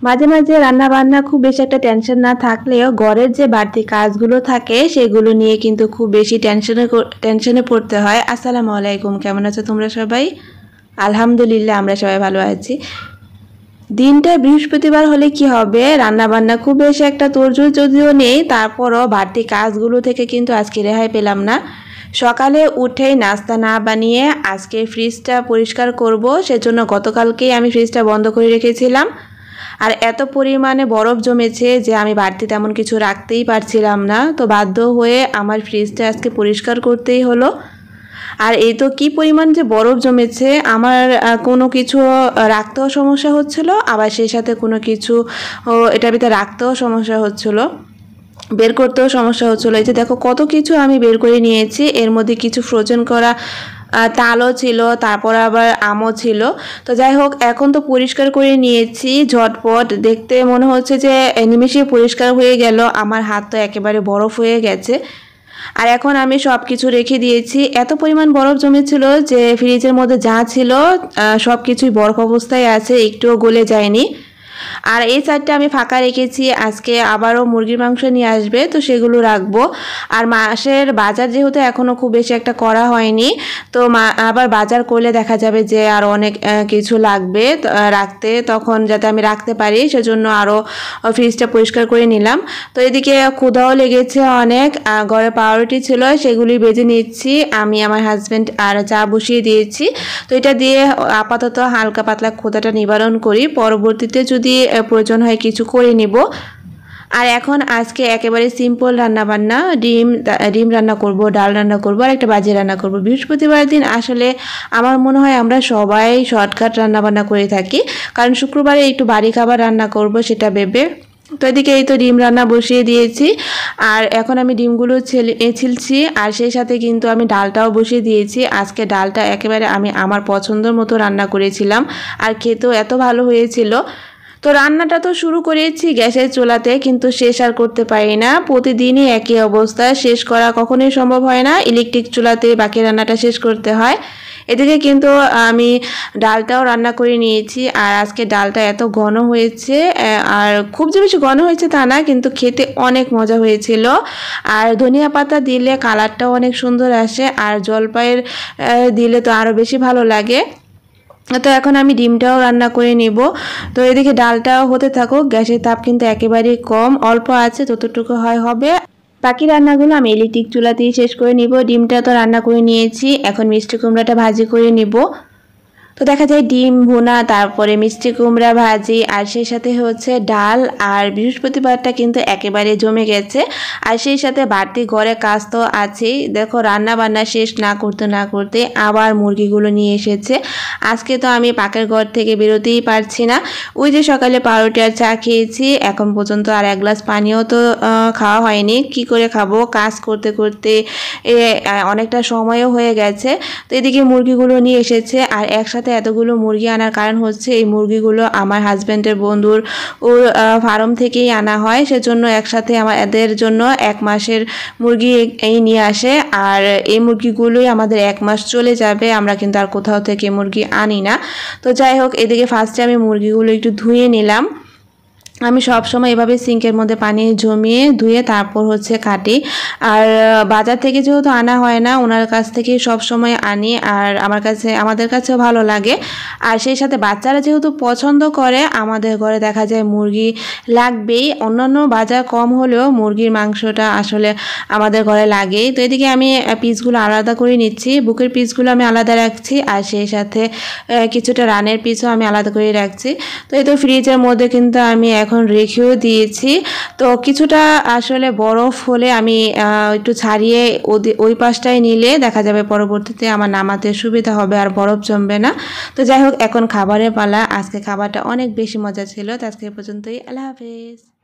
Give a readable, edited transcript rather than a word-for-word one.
মাঝে মাঝে রান্না বান্না খুব বেশি একটা টেনশন না থাকলেও ঘরের যে বাড়তি কাজগুলো থাকে সেগুলো নিয়ে কিন্তু খুব বেশি টেনশনে পড়তে হয়। আসসালামু আলাইকুম, কেমন আছো তোমরা সবাই? আলহামদুলিল্লাহ, আমরা সবাই ভালো আছি। দিনটা বৃহস্পতিবার হলে কি হবে, রান্না বান্না খুব বেশি একটা তোড়জোড় যদিও নেই, তারপরও বাড়তি কাজগুলো থেকে কিন্তু আজকে রেহাই পেলাম না। সকালে উঠেই নাস্তা না বানিয়ে আজকে ফ্রিজটা পরিষ্কার করব, সেজন্য গতকালকেই আমি ফ্রিজটা বন্ধ করে রেখেছিলাম। আর এত পরিমাণে বরফ জমেছে যে আমি বাড়তি তেমন কিছু রাখতেই পারছিলাম না, তো বাধ্য হয়ে আমার ফ্রিজটা আজকে পরিষ্কার করতেই হলো। আর এই তো কি পরিমাণ যে বরফ জমেছে, আমার কোনো কিছু রাখতেও সমস্যা হচ্ছিল, আবার সেই সাথে কোনো কিছু এটার ভিতরে রাখতেও সমস্যা হচ্ছিল, বের করতেও সমস্যা হচ্ছিলো। এই যে দেখো কত কিছু আমি বের করে নিয়েছি, এর মধ্যে কিছু ফ্রোজেন করা তালও ছিল, তারপর আবার আমও ছিল। তো যাই হোক, এখন তো পরিষ্কার করে নিয়েছি ঝটপট, দেখতে মনে হচ্ছে যে নিমেষে পরিষ্কার হয়ে গেল। আমার হাত তো একেবারে বরফ হয়ে গেছে। আর এখন আমি সব কিছু রেখে দিয়েছি। এত পরিমাণ বরফ জমেছিল যে ফ্রিজের মধ্যে যা ছিল সব কিছুই বরফ অবস্থায় আছে, একটুও গলে যায়নি। আর এই সাইডটা আমি ফাঁকা রেখেছি, আজকে আবারও মুরগির মাংস নিয়ে আসবে, তো সেগুলো রাখবো। আর মাসের বাজার যেহেতু এখনও খুব বেশি একটা করা হয়নি, তো আবার বাজার করলে দেখা যাবে যে আরও অনেক কিছু লাগবে রাখতে, তখন যাতে আমি রাখতে পারি সেজন্য আরও ফ্রিজটা পরিষ্কার করে নিলাম। তো এদিকে ক্ষুধাও লেগেছে অনেক, ঘরে পাউরুটি ছিল সেগুলি ভেজে নিচ্ছি আমি, আমার হাজব্যান্ড, আর চা বসিয়ে দিয়েছি। তো এটা দিয়ে আপাতত হালকা পাতলা ক্ষুধাটা নিবারণ করি, পরবর্তীতে যদি প্রয়োজন হয় কিছু করে নিব। আর এখন আজকে একেবারে সিম্পল রান্না বান্না, ডিম রান্না করব, ডাল রান্না করব, আর একটা ভাজি রান্না করব। বৃহস্পতিবার দিন আসলে আমার মনে হয় আমরা সবাই শর্টকাট রান্না বান্না করে থাকি, কারণ শুক্রবারে একটু বাড়ি খাবার রান্না করব সেটা ভেবে। তো এদিকে এই তো ডিম রান্না বসিয়ে দিয়েছি, আর এখন আমি ডিমগুলো ছিলছি, আর সেই সাথে কিন্তু আমি ডালটাও বসিয়ে দিয়েছি। আজকে ডালটা একেবারে আমি আমার পছন্দের মতো রান্না করেছিলাম, আর খেতেও এত ভালো হয়েছিল। তো রান্নাটা তো শুরু করেছি গ্যাসের চুলাতে, কিন্তু শেষ আর করতে পারি না। প্রতিদিনই একই অবস্থা, শেষ করা কখনোই সম্ভব হয় না। ইলেকট্রিক চুলাতে বাকি রান্নাটা শেষ করতে হয়। এদিকে কিন্তু আমি ডালটাও রান্না করে নিয়েছি, আর আজকে ডালটা এত ঘন হয়েছে, আর খুব যে বেশি ঘন হয়েছে তা না, কিন্তু খেতে অনেক মজা হয়েছিল। আর ধনিয়া পাতা দিলে কালারটাও অনেক সুন্দর আসে, আর জলপাইয়ের দিলে তো আরও বেশি ভালো লাগে। তো এখন আমি ডিমটাও রান্না করে নেব। তো এদিকে ডালটাও হতে থাকুক, গ্যাসের তাপ কিন্তু একেবারেই কম, অল্প আছে, যতটুকু হবে। বাকি রান্নাগুলো আমি ইলেকট্রিক চুলাতেই শেষ করে নিব। ডিমটা তো রান্না করে নিয়েছি, এখন মিষ্টি কুমড়াটা ভাজি করে নিব। তো দেখা যায় ডিম ভুনা, তারপরে মিষ্টি কুমড়া ভাজি, আর সেই সাথে হচ্ছে ডাল। আর বৃহস্পতিবারটা কিন্তু একেবারে জমে গেছে, আর সেই সাথে বাড়তি ঘরে কাজ তো আছেই। দেখো রান্না বান্না শেষ না করতে না করতে আবার মুরগিগুলো নিয়ে এসেছে। আজকে তো আমি পাকের ঘর থেকে বেরোতেই পারছি না। ওই যে সকালে পাউরুটি আর চা খেয়েছি, এখন পর্যন্ত আর এক গ্লাস পানিও তো খাওয়া হয়নি। কি করে খাবো, কাজ করতে করতে অনেকটা সময়ও হয়ে গেছে। তো এদিকে মুরগিগুলো নিয়ে এসেছে, আর একসাথে এতগুলো মুরগি আনার কারণ হচ্ছে এই মুরগিগুলো আমার হাজব্যান্ডের বন্ধুর ওর ফার্ম থেকেই আনা হয়, সেজন্য একসাথে এদের জন্য 1 মাসের মুরগি এই নিয়ে আসে। আর এই মুরগিগুলোই আমাদের 1 মাস চলে যাবে, আমরা কিন্তু আর কোথাও থেকে মুরগি আনি না। তো যাই হোক, এদিকে ফার্স্টে আমি মুরগিগুলো একটু ধুয়ে নিলাম। আমি সব সময় এভাবে সিঙ্কের মধ্যে পানি জমিয়ে ধুয়ে তারপর হচ্ছে কাটি। আর বাজার থেকে যেহেতু আনা হয় না, ওনার কাছ থেকেই সব সময় আনি, আর আমাদের কাছেও ভালো লাগে। আর সেই সাথে বাচ্চারা যেহেতু পছন্দ করে, আমাদের ঘরে দেখা যায় মুরগি লাগবেই। অন্যান্য বাজার কম হলেও মুরগির মাংসটা আসলে আমাদের ঘরে লাগেই। তো এদিকে আমি পিসগুলো আলাদা করে নিচ্ছি, বুকের পিসগুলো আমি আলাদা রাখছি, আর সেই সাথে কিছুটা রানের পিসও আমি আলাদা করে রাখছি। তো এই তো ফ্রিজের মধ্যে কিন্তু আমি এখন রেখেও দিয়েছি। তো কিছুটা আসলে বরফ হলে আমি একটু ছাড়িয়ে ওই পাশটায় নিলে দেখা যাবে পরবর্তীতে আমার নামাতে সুবিধা হবে, আর বরফ জমবে না। তো যাই হোক, এখন খাবারের পালা। আজকে খাবারটা অনেক বেশি মজা ছিল। তো আজকে পর্যন্তই, আল্লাহ হাফেজ।